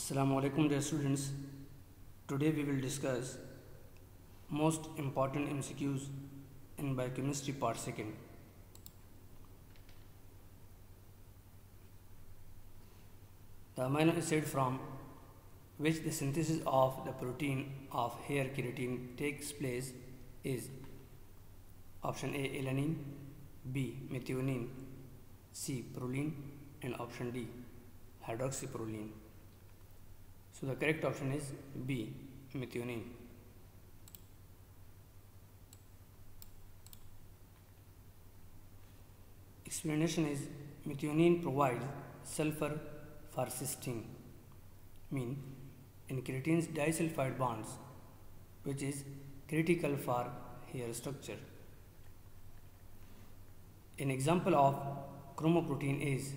Assalamu alaikum dear students. Today we will discuss most important MCQs in biochemistry part 2nd. The amino acid from which the synthesis of the protein of hair keratin takes place is option A alanine, B methionine, C proline and option D hydroxyproline. So the correct option is B methionine. Explanation is methionine provides sulfur for cysteine, mean in keratin's disulfide bonds, which is critical for hair structure. An example of chromoprotein is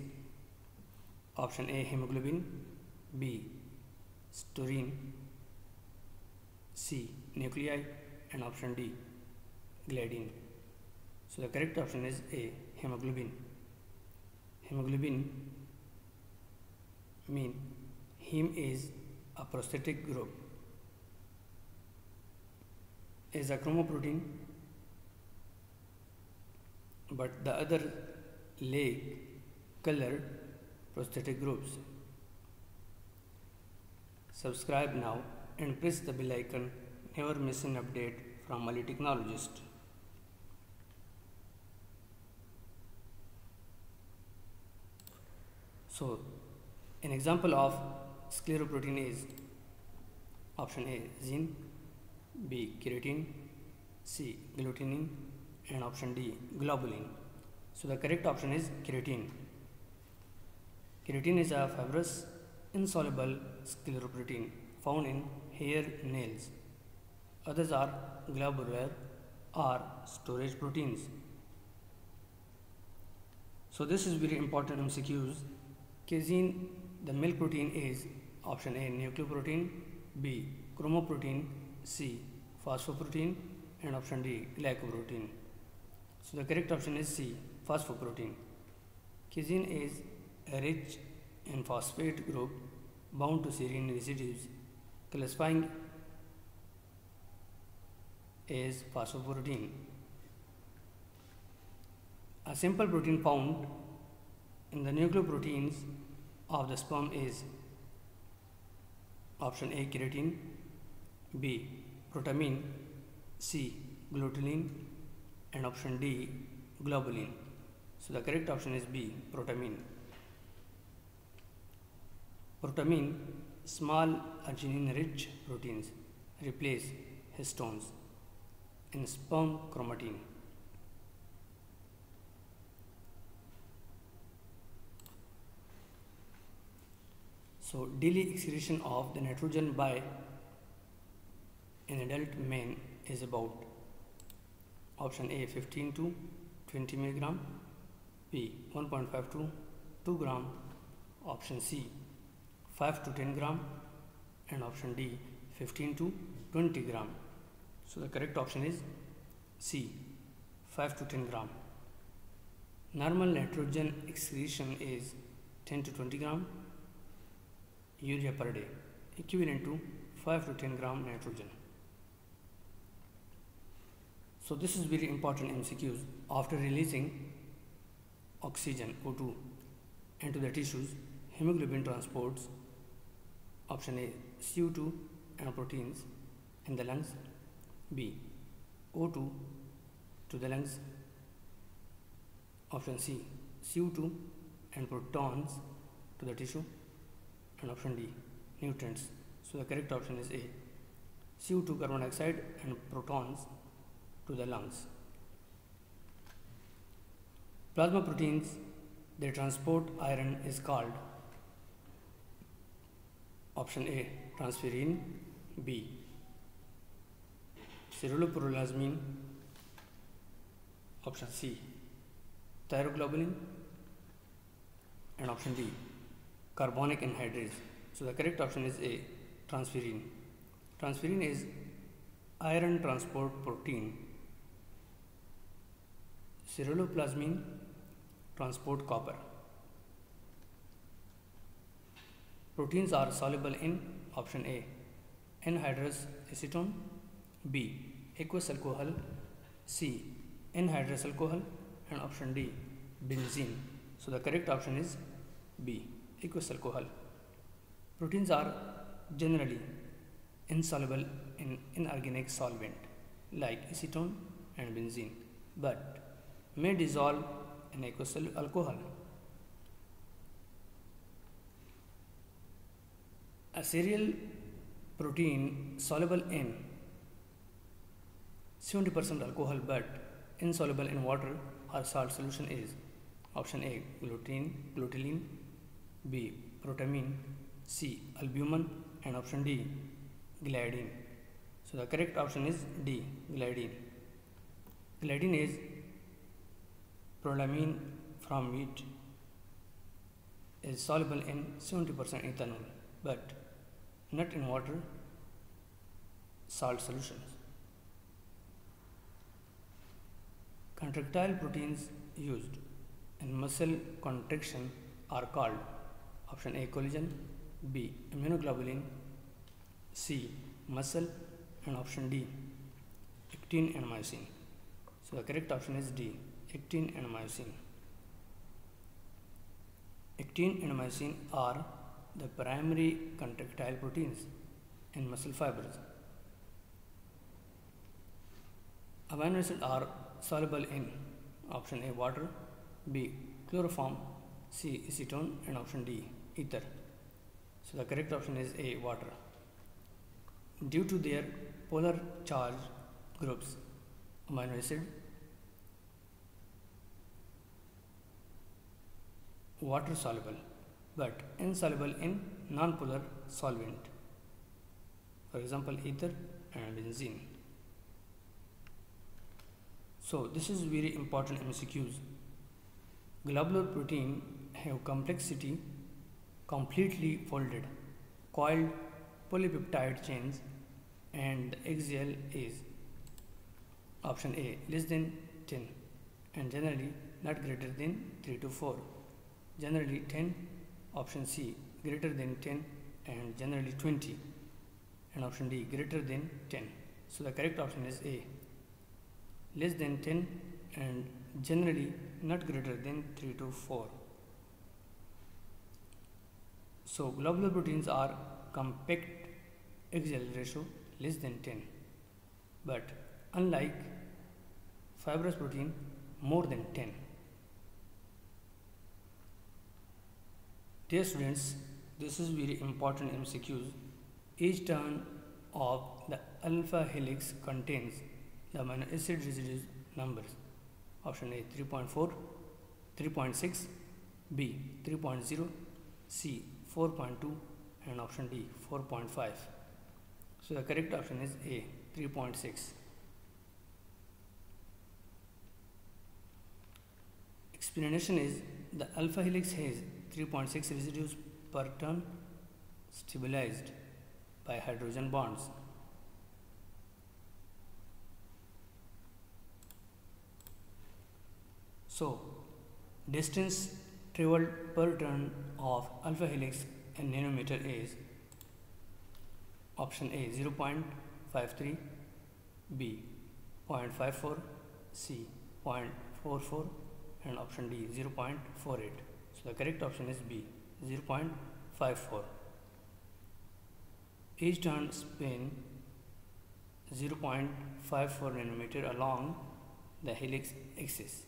option A hemoglobin, B staurin, C nuclei and option D gliadin. So the correct option is A hemoglobin. Hemoglobin mean heme is a prosthetic group, is a chromoprotein, but the other lack colored prosthetic groups. Subscribe now and press the bell icon. Never miss an update from Mali Technologist. So, an example of scleroprotein is option A zinc, B keratin, C glutenin and option D globulin. So the correct option is keratin. Keratin is a fibrous insoluble scleroprotein found in hair nails. Others are globular or storage proteins. So this is very important MCQs. Casein, the milk protein, is option A nucleoprotein, B chromoprotein, C phosphoprotein and option D glycoprotein. So the correct option is C phosphoprotein. Casein is a rich in phosphate group bound to serine residues, classifying as phosphoprotein. A simple protein found in the nucleoproteins of the sperm is option A keratin, B protamine, C glutenin and option D globulin. So the correct option is B protamine. Protamine, small arginine rich proteins, replace histones in sperm chromatin. So daily excretion of the nitrogen by an adult man is about option A 15 to 20 mg, B 1.5 to 2 gram, option C 5 to 10 gram and option D 15 to 20 gram. So the correct option is C 5 to 10 gram. Normal nitrogen excretion is 10 to 20 gram urea per day, equivalent to 5 to 10 gram nitrogen. So this is very important MCQs. After releasing oxygen O2 into the tissues, hemoglobin transports option A CO2 and proteins in the lungs, B O2 to the lungs, option C CO2 and protons to the tissue and option D nutrients. So the correct option is A CO2 carbon dioxide and protons to the lungs. Plasma proteins that transport iron is called option A transferrin, B ceruloplasmin, option C thyroglobulin and option D carbonic anhydrase. So the correct option is A transferrin. Transferrin is iron transport protein. Ceruloplasmin transport copper. proteins are soluble in option A anhydrous acetone, B aqueous alcohol, C anhydrous alcohol, and option D benzene. So the correct option is B aqueous alcohol. Proteins are generally insoluble in inorganic solvent like acetone and benzene, but may dissolve in aqueous alcohol. A cereal protein soluble in 70% alcohol but insoluble in water or salt solution is option A glutamine, B protamine, C albumin, and option D gliadin. So the correct option is D gliadin. Gliadin is prolamine from wheat, is soluble in 70% ethanol but not in water salt solutions. Contractile proteins used in muscle contraction are called option A collagen, B immunoglobulin, C muscle, and option D actin and myosin. So the correct option is D actin and myosin. Actin and myosin are the primary contractile proteins in muscle fibers. Amino acids are soluble in option A water, B chloroform, C acetone, and option D ether. So the correct option is A water. Due to their polar charge groups, amino acid water soluble but insoluble in non-polar solvent, for example ether and benzene. So this is very important MCQs. Globular protein have complexity completely folded, coiled polypeptide chains, and the axial is option A less than 10 and generally not greater than 3 to 4, generally 10, option C greater than 10 and generally 20, and option D greater than 10. So the correct option is A less than 10 and generally not greater than 3 to 4. So globular proteins are compact axial ratio less than 10, but unlike fibrous protein more than 10. Dear students, this is very important MCQs. Each turn of the alpha helix contains the amino acid residue numbers. Option A 3.4, 3.6, B 3.0, C 4.2, and option D 4.5. So the correct option is A 3.6. Explanation is the alpha helix has 3.6 residues per turn stabilized by hydrogen bonds. So distance traveled per turn of alpha helix in nanometer is option A 0.53, B 0.54, C 0.44, and option D 0.48. So the correct option is B 0.54. Each turn spin 0.54 nanometer along the helix axis.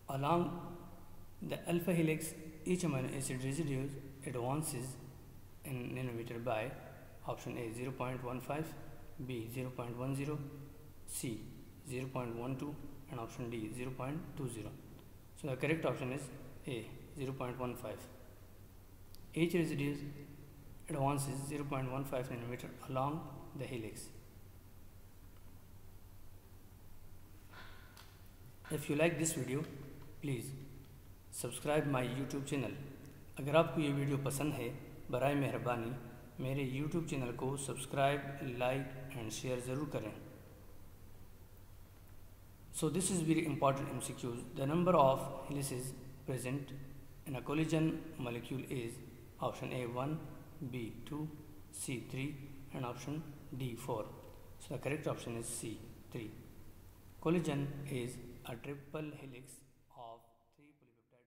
Along the alpha helix, each amino acid residue advances in nanometer by option A 0.15, B 0.10, C 0.12, and option D 0.20. So the correct option is A 0.15. Each residue advances 0.15 nanometer along the helix. If you like this video, please subscribe my YouTube channel. अगर आपको ये video पसंद है, बराए मेहरबानी मेरे YouTube channel को subscribe, like and share ज़रूर करें। So this is very important MCQs. The number of helices present in a collision molecule is option A 1, B 2, C 3 and option D 4. So the correct option is C 3. Collision is a triple helix